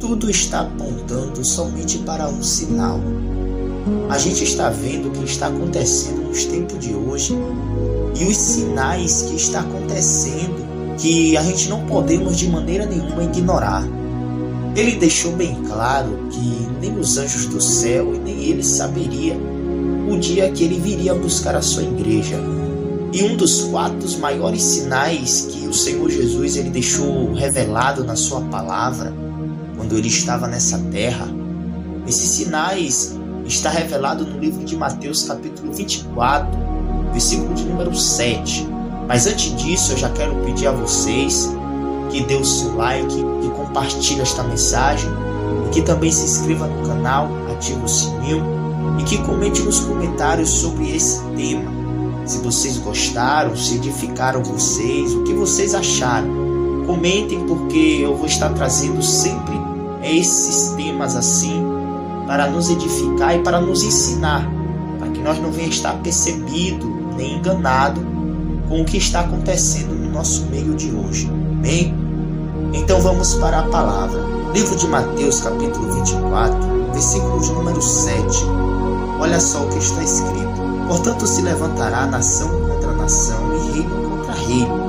tudo está apontando somente para um sinal. A gente está vendo o que está acontecendo nos tempos de hoje e os sinais que está acontecendo que a gente não podemos de maneira nenhuma ignorar. Ele deixou bem claro que nem os anjos do céu e nem ele saberia o dia que ele viria buscar a sua igreja. E um dos 4 maiores sinais que o Senhor Jesus ele deixou revelado na sua palavra, quando ele estava nessa terra, esses sinais está revelado no livro de Mateus capítulo 24, versículo de número 7. Mas antes disso eu já quero pedir a vocês que dê o seu like, que compartilhe esta mensagem, e que também se inscreva no canal, ative o sininho e que comente nos comentários sobre esse tema. Se vocês gostaram, se edificaram vocês, o que vocês acharam. Comentem, porque eu vou estar trazendo sempre esses temas assim para nos edificar e para nos ensinar, para que nós não venhamos estar percebido nem enganado com o que está acontecendo no nosso meio de hoje. Amém? Então vamos para a palavra. Livro de Mateus capítulo 24, versículo de número 7. Olha só o que está escrito. Portanto se levantará nação contra nação e reino contra reino,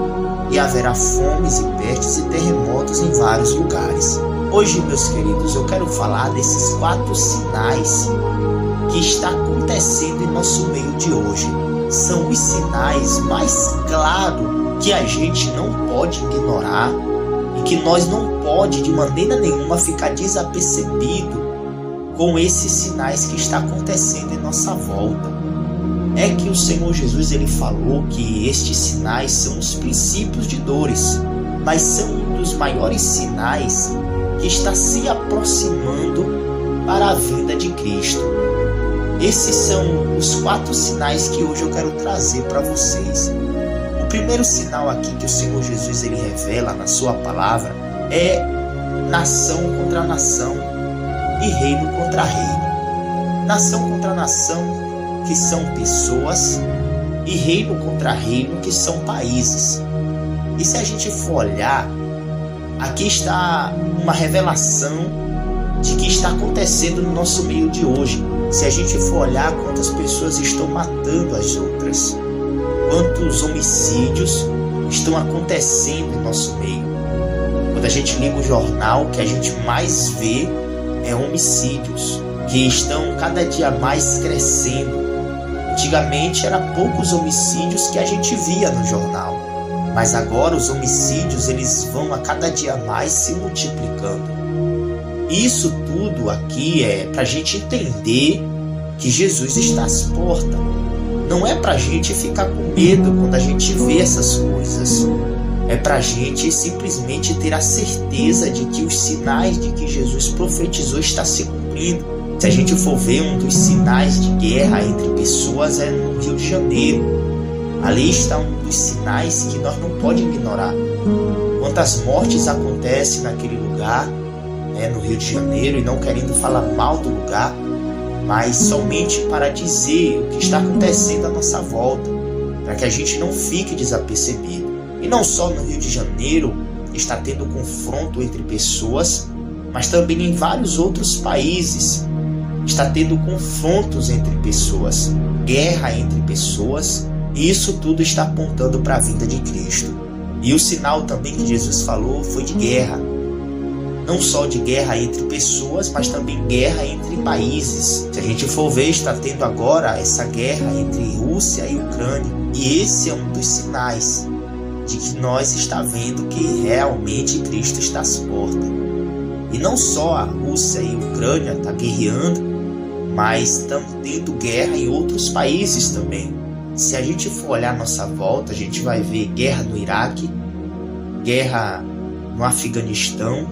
e haverá fomes e pestes e terremotos em vários lugares. Hoje, meus queridos, eu quero falar desses 4 sinais que está acontecendo em nosso meio de hoje. São os sinais mais claros que a gente não pode ignorar e que nós não pode de maneira nenhuma ficar desapercebido com esses sinais que está acontecendo em nossa volta. É que o Senhor Jesus ele falou que estes sinais são os princípios de dores, mas são um dos maiores sinais que está se aproximando para a vinda de Cristo. Esses são os 4 sinais que hoje eu quero trazer para vocês. O primeiro sinal aqui que o Senhor Jesus ele revela na sua palavra é nação contra nação e reino contra reino. Nação contra nação, que são pessoas, e reino contra reino, que são países. E se a gente for olhar, aqui está uma revelação de que está acontecendo no nosso meio de hoje. Se a gente for olhar quantas pessoas estão matando as outras, quantos homicídios estão acontecendo em nosso meio. Quando a gente liga o jornal, o que a gente mais vê é homicídios, que estão cada dia mais crescendo. Antigamente eram poucos homicídios que a gente via no jornal, mas agora os homicídios eles vão a cada dia mais se multiplicando. Isso tudo aqui é para a gente entender que Jesus está às portas. Não é para a gente ficar com medo quando a gente vê essas coisas. É para a gente simplesmente ter a certeza de que os sinais de que Jesus profetizou está se cumprindo. Se a gente for ver, um dos sinais de guerra entre pessoas é no Rio de Janeiro. Ali está um dos sinais que nós não podemos ignorar. Quantas mortes acontecem naquele lugar, no Rio de Janeiro, e não querendo falar mal do lugar, mas somente para dizer o que está acontecendo à nossa volta, para que a gente não fique desapercebido. E não só no Rio de Janeiro está tendo confronto entre pessoas, mas também em vários outros países está tendo confrontos entre pessoas, guerra entre pessoas, e isso tudo está apontando para a vinda de Cristo. E o sinal também que Jesus falou foi de guerra. Não só de guerra entre pessoas, mas também guerra entre países. Se a gente for ver, está tendo agora essa guerra entre Rússia e Ucrânia. E esse é um dos sinais de que nós está vendo que realmente Cristo está às portas. E não só a Rússia e a Ucrânia está guerreando, mas estão tendo guerra em outros países também. Se a gente for olhar à nossa volta, a gente vai ver guerra no Iraque, guerra no Afeganistão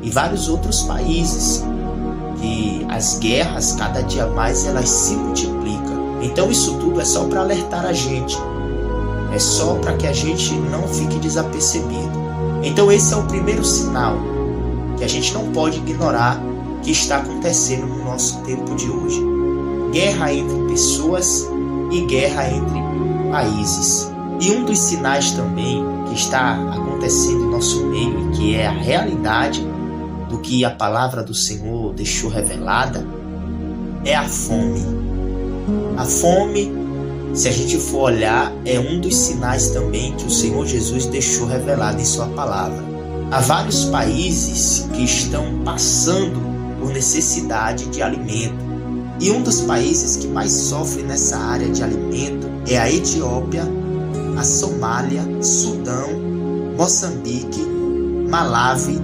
e vários outros países, que as guerras cada dia mais elas se multiplicam. Então isso tudo é só para alertar a gente, é só para que a gente não fique desapercebido. Então esse é o primeiro sinal que a gente não pode ignorar que está acontecendo no nosso tempo de hoje. Guerra entre pessoas e guerra entre países. E um dos sinais também que está acontecendo em nosso meio e que é a realidade do que a palavra do Senhor deixou revelada é a fome. A fome, se a gente for olhar, é um dos sinais também que o Senhor Jesus deixou revelado em sua palavra. Há vários países que estão passando por necessidade de alimento. E um dos países que mais sofre nessa área de alimento é a Etiópia, a Somália, Sudão, Moçambique, Malawi,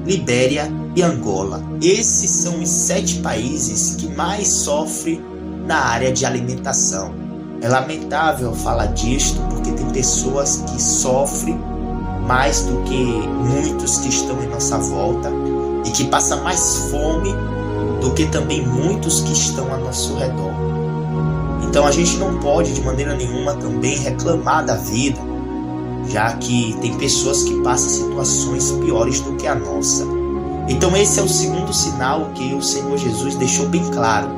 Libéria e Angola. Esses são os 7 países que mais sofrem na área de alimentação. É lamentável falar disto porque tem pessoas que sofrem mais do que muitos que estão em nossa volta e que passam mais fome do que também muitos que estão ao nosso redor. Então a gente não pode de maneira nenhuma também reclamar da vida, já que tem pessoas que passam situações piores do que a nossa. Então esse é o segundo sinal que o Senhor Jesus deixou bem claro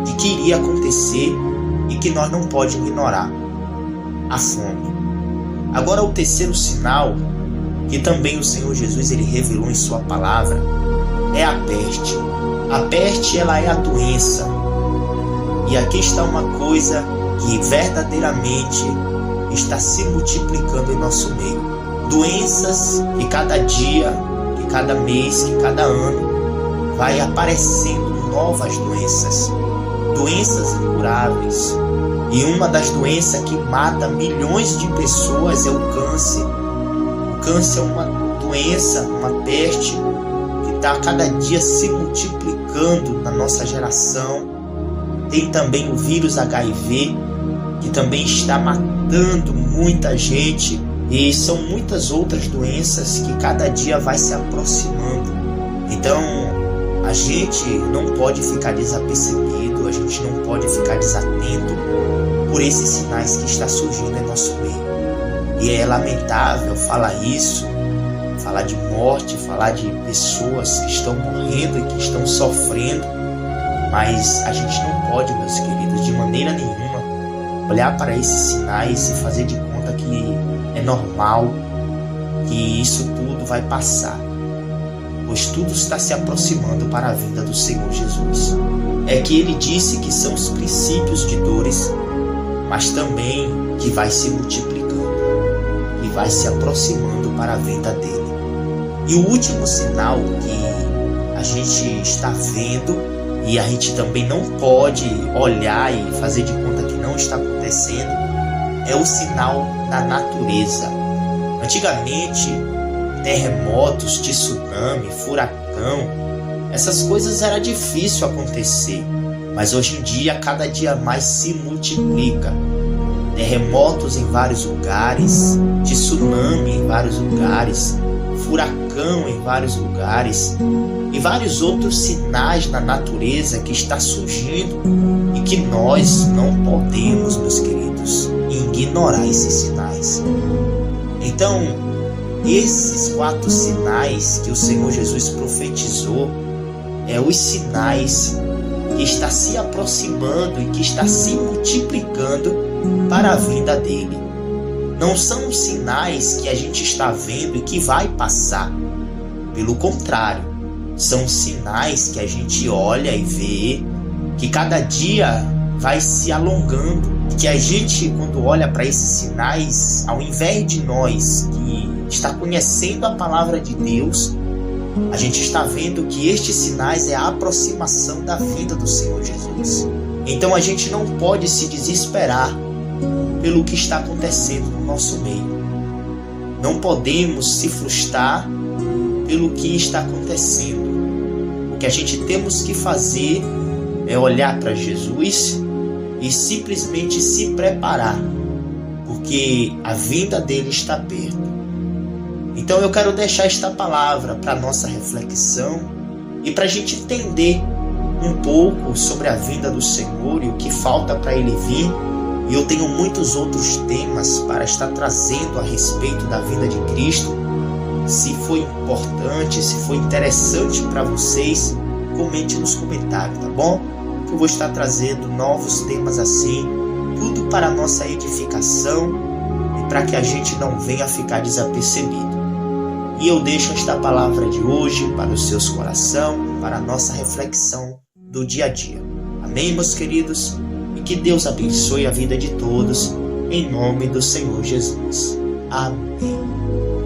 de que iria acontecer e que nós não podemos ignorar: a fome. Agora o terceiro sinal que também o Senhor Jesus ele revelou em sua palavra é a peste. A peste, ela é a doença. E aqui está uma coisa que verdadeiramente está se multiplicando em nosso meio. Doenças que cada dia, que cada mês, que cada ano vai aparecendo novas doenças. Doenças incuráveis. E uma das doenças que mata milhões de pessoas é o câncer. O câncer é uma doença, uma peste que está a cada dia se multiplicando na nossa geração. Tem também o vírus HIV, que também está matando muita gente. E são muitas outras doenças que cada dia vai se aproximando. Então, a gente não pode ficar desapercebido, a gente não pode ficar desatento por esses sinais que está surgindo em nosso meio. E é lamentável falar isso, falar de morte, falar de pessoas que estão morrendo e que estão sofrendo, mas a gente não pode, meus queridos, de maneira nenhuma, olhar para esses sinais e fazer de conta que é normal, que isso tudo vai passar, pois tudo está se aproximando para a vinda do Senhor Jesus. É que ele disse que são os princípios de dores, mas também que vai se multiplicando e vai se aproximando para a vinda dele. E o último sinal que a gente está vendo, e a gente também não pode olhar e fazer de conta que não está acontecendo, é o sinal da natureza. Antigamente, terremotos, tsunami, furacão, essas coisas era difícil acontecer, mas hoje em dia cada dia mais se multiplica. Terremotos em vários lugares, tsunami em vários lugares, furacão em vários lugares e vários outros sinais na natureza que está surgindo e que nós não podemos, meus queridos, ignorar esses sinais. Então, esses 4 sinais que o Senhor Jesus profetizou é os sinais que está se aproximando e que está se multiplicando para a vinda dele. Não são sinais que a gente está vendo e que vai passar. Pelo contrário, são sinais que a gente olha e vê que cada dia vai se alongando. E que a gente, quando olha para esses sinais, ao invés de nós que está conhecendo a palavra de Deus, a gente está vendo que estes sinais é a aproximação da vinda do Senhor Jesus. Então a gente não pode se desesperar pelo que está acontecendo no nosso meio. Não podemos se frustrar pelo que está acontecendo. O que a gente temos que fazer é olhar para Jesus e simplesmente se preparar, porque a vinda dele está perto. Então eu quero deixar esta palavra para a nossa reflexão e para a gente entender um pouco sobre a vinda do Senhor e o que falta para ele vir. E eu tenho muitos outros temas para estar trazendo a respeito da vinda de Cristo. Se foi importante, se foi interessante para vocês, comente nos comentários, tá bom? Que eu vou estar trazendo novos temas assim, tudo para a nossa edificação e para que a gente não venha ficar desapercebido. E eu deixo esta palavra de hoje para os seus corações, para a nossa reflexão do dia a dia. Amém, meus queridos? E que Deus abençoe a vida de todos, em nome do Senhor Jesus. Amém.